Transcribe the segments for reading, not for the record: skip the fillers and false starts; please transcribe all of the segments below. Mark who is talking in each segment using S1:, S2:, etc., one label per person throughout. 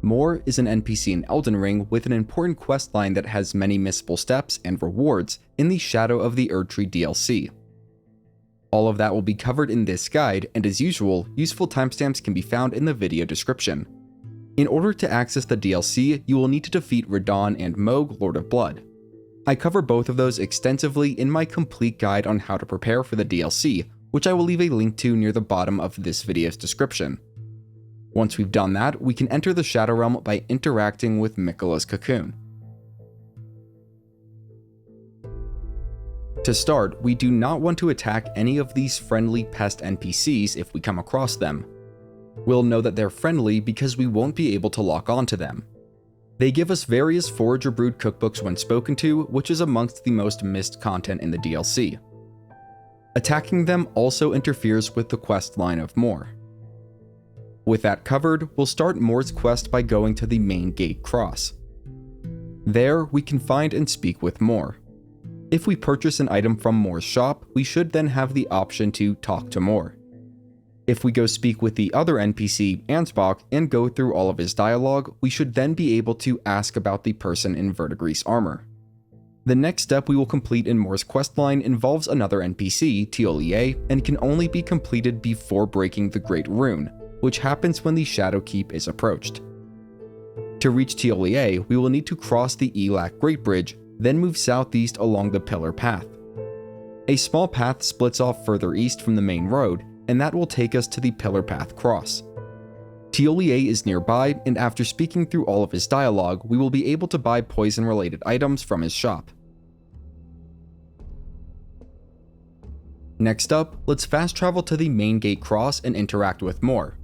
S1: Moore is an NPC in Elden Ring with an important questline that has many missable steps and rewards in the Shadow of the Erdtree DLC. All of that will be covered in this guide, and as usual, useful timestamps can be found in the video description. In order to access the DLC, you will need to defeat Radon and Mohg, Lord of Blood. I cover both of those extensively in my complete guide on how to prepare for the DLC, which I will leave a link to near the bottom of this video's description. Once we've done that, we can enter the Shadow Realm by interacting with Miquella's cocoon. To start, we do not want to attack any of these friendly pest NPCs if we come across them. We'll know that they're friendly because we won't be able to lock onto them. They give us various Forager Brood Cookbooks when spoken to, which is amongst the most missed content in the DLC. Attacking them also interferes with the quest line of Moore. With that covered, we'll start Moore's quest by going to the main gate cross. There, we can find and speak with Moore. If we purchase an item from Moore's shop, we should then have the option to talk to Moore. If we go speak with the other NPC, Ansbach, and go through all of his dialogue, we should then be able to ask about the person in Verdigris armor. The next step we will complete in Moore's questline involves another NPC, Thiollier, and can only be completed before breaking the Great Rune, which happens when the Shadow Keep is approached. To reach Thiollier, we will need to cross the Elac Great Bridge, then move southeast along the Pillar Path. A small path splits off further east from the main road, and that will take us to the Pillar Path cross. Thiollier is nearby, and after speaking through all of his dialogue, we will be able to buy poison-related items from his shop. Next up, let's fast travel to the main gate cross and interact with Moore.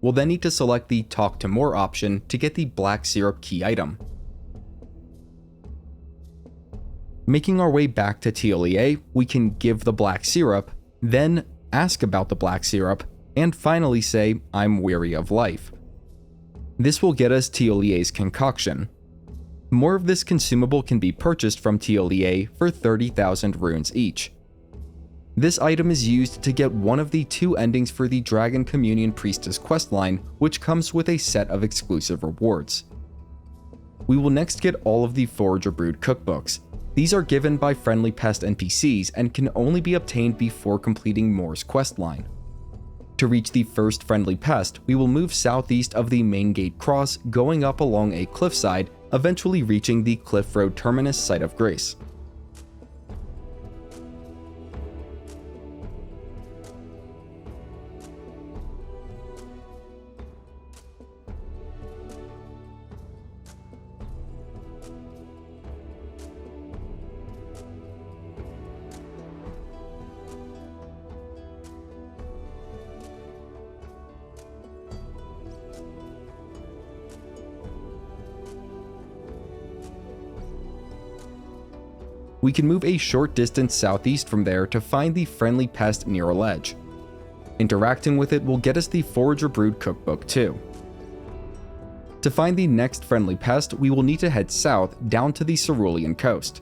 S1: We'll then need to select the Talk to Moore option to get the Black Syrup key item. Making our way back to Thiollier, we can give the Black Syrup, then ask about the Black Syrup, and finally say, "I'm weary of life." This will get us Thiollier's Concoction. More of this consumable can be purchased from Thiollier for 30,000 runes each. This item is used to get one of the 2 endings for the Dragon Communion Priestess questline, which comes with a set of exclusive rewards. We will next get all of the Forager Brood Cookbooks. These are given by friendly pest NPCs and can only be obtained before completing Moore's questline. To reach the first friendly pest, we will move southeast of the main gate cross, going up along a cliffside, eventually reaching the Cliffroad Terminus site of grace. We can move a short distance southeast from there to find the friendly pest near a ledge. Interacting with it will get us the Forager Brood Cookbook too. To find the next friendly pest, we will need to head south down to the Cerulean Coast.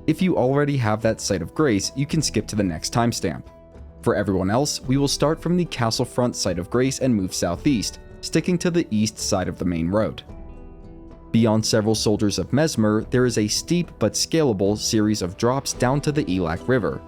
S1: If you already have that site of grace, you can skip to the next timestamp. For everyone else, we will start from the Castlefront site of grace and move southeast, sticking to the east side of the main road. Beyond several soldiers of Mesmer, there is a steep but scalable series of drops down to the Elac River.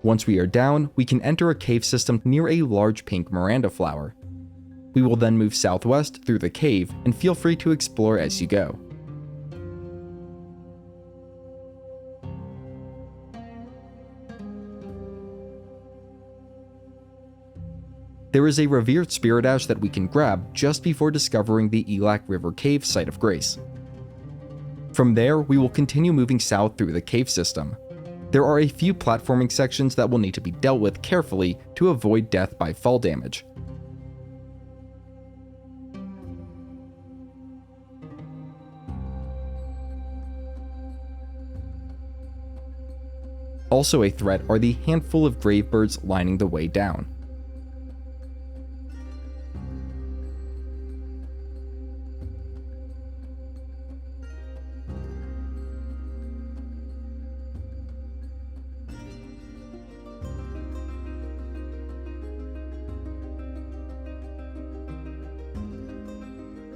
S1: Once we are down, we can enter a cave system near a large pink Miranda flower. We will then move southwest through the cave, and feel free to explore as you go. There is a revered spirit ash that we can grab just before discovering the Elac River Cave site of grace. From there, we will continue moving south through the cave system. There are a few platforming sections that will need to be dealt with carefully to avoid death by fall damage. Also a threat are the handful of grave birds lining the way down.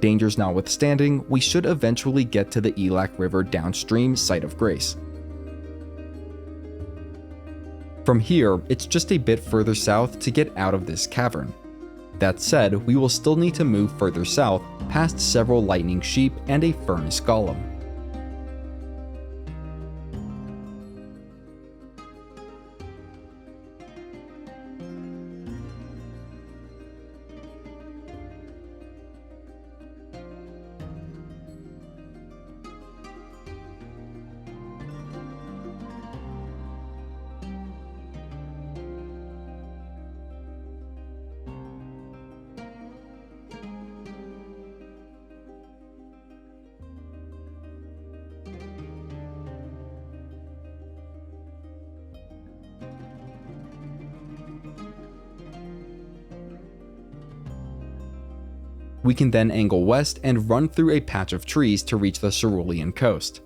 S1: Dangers notwithstanding, we should eventually get to the Elac River downstream Site of Grace. From here, it's just a bit further south to get out of this cavern. That said, we will still need to move further south past several lightning sheep and a furnace golem. We can then angle west and run through a patch of trees to reach the Cerulean Coast.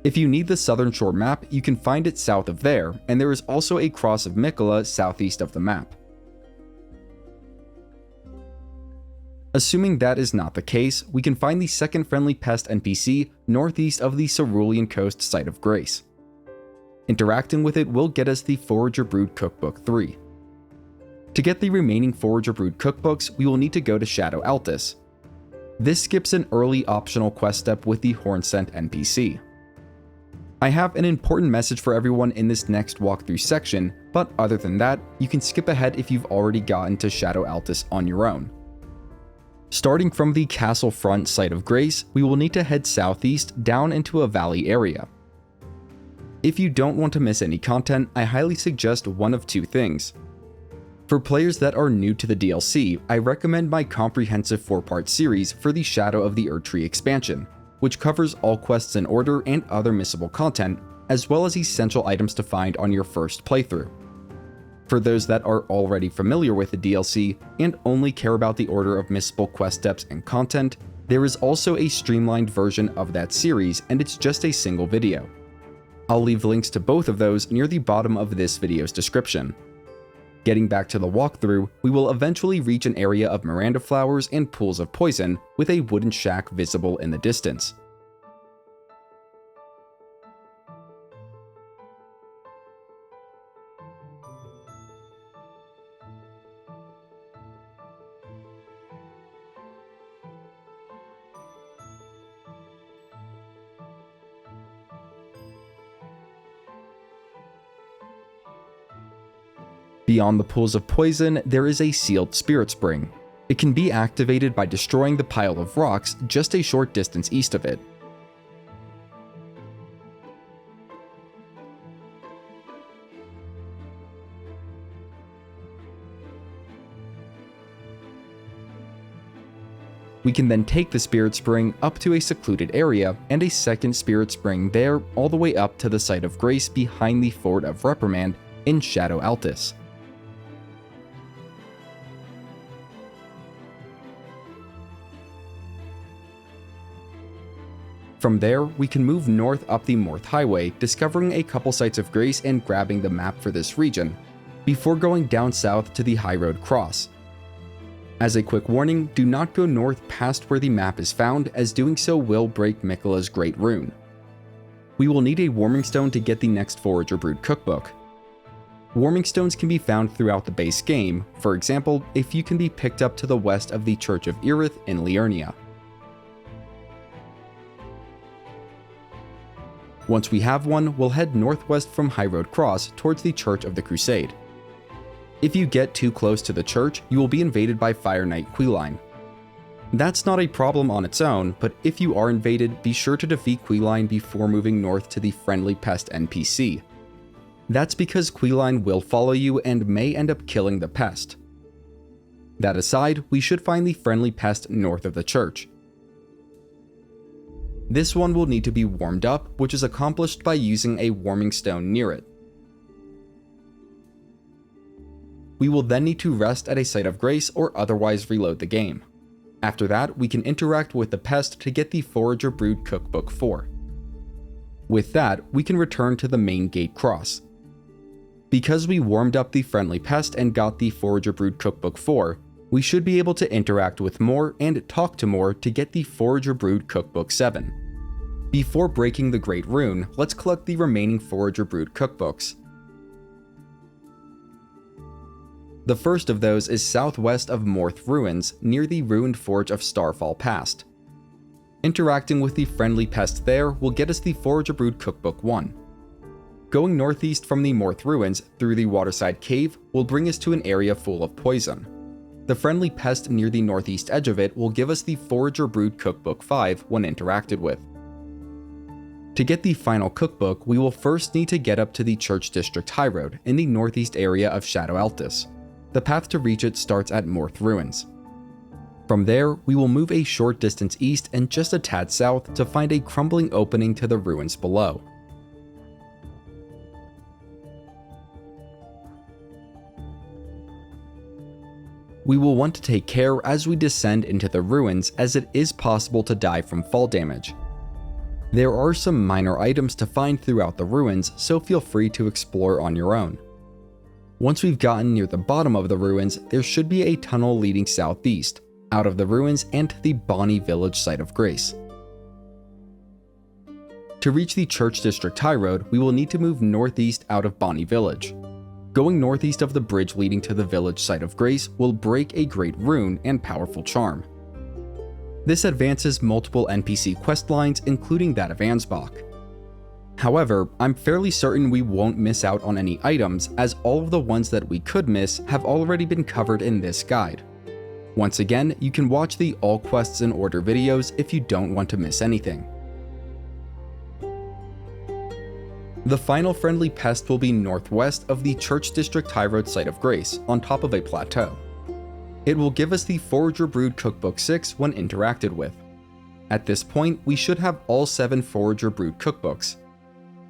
S1: If you need the southern shore map, you can find it south of there, and there is also a cross of Mikola southeast of the map. Assuming that is not the case, we can find the second friendly pest NPC northeast of the Cerulean Coast Site of Grace. Interacting with it will get us the Forager Brood Cookbook 3. To get the remaining Forager Brood Cookbooks, we will need to go to Scadu Altus. This skips an early optional quest step with the Hornscent NPC. I have an important message for everyone in this next walkthrough section, but other than that, you can skip ahead if you've already gotten to Scadu Altus on your own. Starting from the castle front Site of Grace, we will need to head southeast down into a valley area. If you don't want to miss any content, I highly suggest one of two things. For players that are new to the DLC, I recommend my comprehensive 4-part series for the Shadow of the Erdtree expansion, which covers all quests in order and other missable content, as well as essential items to find on your first playthrough. For those that are already familiar with the DLC and only care about the order of missable quest steps and content, there is also a streamlined version of that series, and it's just a single video. I'll leave links to both of those near the bottom of this video's description. Getting back to the walkthrough, we will eventually reach an area of Miranda flowers and pools of poison with a wooden shack visible in the distance. Beyond the pools of poison, there is a sealed spirit spring. It can be activated by destroying the pile of rocks just a short distance east of it. We can then take the spirit spring up to a secluded area and a second spirit spring there all the way up to the Site of Grace behind the Fort of Reprimand in Scadu Altus. From there, we can move north up the Morth Highway, discovering a couple sites of grace and grabbing the map for this region, before going down south to the Highroad cross. As a quick warning, do not go north past where the map is found, as doing so will break Mikola's Great Rune. We will need a Warming Stone to get the next Forager Brood Cookbook. Warming Stones can be found throughout the base game, for example, a few can be picked up to the west of the Church of Erith in Liurnia. Once we have one, we'll head northwest from Highroad Cross towards the Church of the Crusade. If you get too close to the church, you will be invaded by Fire Knight Questline. That's not a problem on its own, but if you are invaded, be sure to defeat Questline before moving north to the Friendly Pest NPC. That's because Questline will follow you and may end up killing the pest. That aside, we should find the Friendly Pest north of the church. This one will need to be warmed up, which is accomplished by using a warming stone near it. We will then need to rest at a site of grace or otherwise reload the game. After that, we can interact with the pest to get the Forager Brood Cookbook 4. With that, we can return to the main gate cross. Because we warmed up the Friendly Pest and got the Forager Brood Cookbook 4, we should be able to interact with Moore and talk to Moore to get the Forager Brood Cookbook 7. Before breaking the Great Rune, let's collect the remaining Forager Brood Cookbooks. The first of those is southwest of Morth Ruins, near the ruined Forge of Starfall Past. Interacting with the Friendly Pest there will get us the Forager Brood Cookbook 1. Going northeast from the Morth Ruins through the Waterside Cave will bring us to an area full of poison. The Friendly Pest near the northeast edge of it will give us the Forager Brood Cookbook 5 when interacted with. To get the final cookbook, we will first need to get up to the Church District Highroad in the northeast area of Scadu Altus. The path to reach it starts at Morth Ruins. From there, we will move a short distance east and just a tad south to find a crumbling opening to the ruins below. We will want to take care as we descend into the ruins, as it is possible to die from fall damage. There are some minor items to find throughout the ruins, so feel free to explore on your own. Once we've gotten near the bottom of the ruins, there should be a tunnel leading southeast, out of the ruins and to the Bonny village site of grace. To reach the Church District Highroad, we will need to move northeast out of Bonny village. Going northeast of the bridge leading to the village site of grace will break a great rune and powerful charm. This advances multiple NPC quest lines, including that of Ansbach. However, I'm fairly certain we won't miss out on any items, as all of the ones that we could miss have already been covered in this guide. Once again, you can watch the All Quests in Order videos if you don't want to miss anything. The final Friendly Pest will be northwest of the Church District Highroad site of grace, on top of a plateau. It will give us the Forager Brood Cookbook 6 when interacted with. At this point, we should have all 7 Forager Brood Cookbooks.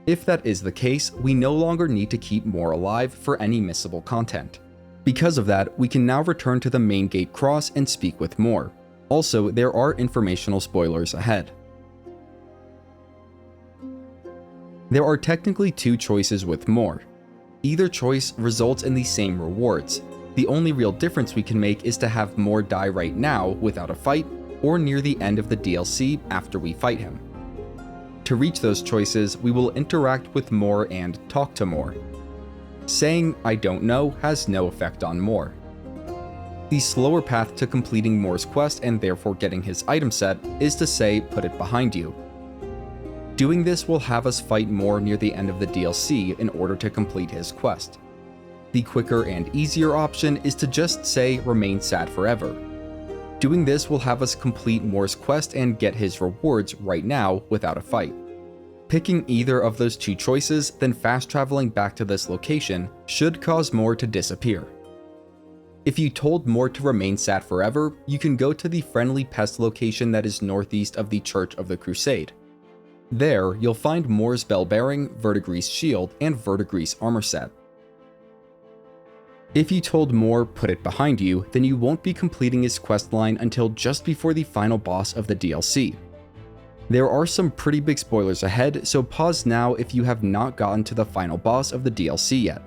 S1: If that is the case, we no longer need to keep Moore alive for any missable content. Because of that, we can now return to the main gate cross and speak with Moore. Also, there are informational spoilers ahead. There are technically 2 choices with Moore. Either choice results in the same rewards. The only real difference we can make is to have Moore die right now without a fight, or near the end of the DLC after we fight him. To reach those choices, we will interact with Moore and talk to Moore. Saying "I don't know" has no effect on Moore. The slower path to completing Moore's quest and therefore getting his item set is to say "put it behind you." Doing this will have us fight Moore near the end of the DLC in order to complete his quest. The quicker and easier option is to just say "remain sad forever." Doing this will have us complete Moore's quest and get his rewards right now without a fight. Picking either of those 2 choices, then fast traveling back to this location should cause Moore to disappear. If you told Moore to remain sad forever, you can go to the Friendly Pest location that is northeast of the Church of the Crusade. There, you'll find Moore's Bell Bearing, Verdigris Shield, and Verdigris Armor Set. If you told Moore "put it behind you," then you won't be completing his quest line until just before the final boss of the DLC. There are some pretty big spoilers ahead, so pause now if you have not gotten to the final boss of the DLC yet.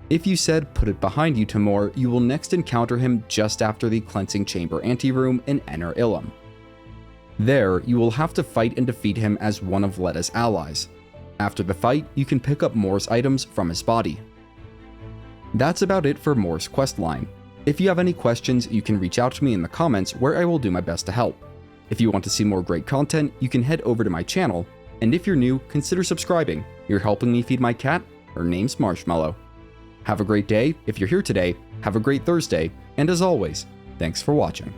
S1: If you said "put it behind you" to Moore, you will next encounter him just after the Cleansing Chamber Anteroom in Ener Ilum. There, you will have to fight and defeat him as one of Letta's allies. After the fight, you can pick up Moore's items from his body. That's about it for Moore's questline. If you have any questions, you can reach out to me in the comments where I will do my best to help. If you want to see more great content, you can head over to my channel, and if you're new, consider subscribing. You're helping me feed my cat. Her name's Marshmallow. Have a great day if you're here today, have a great Thursday, and as always, thanks for watching.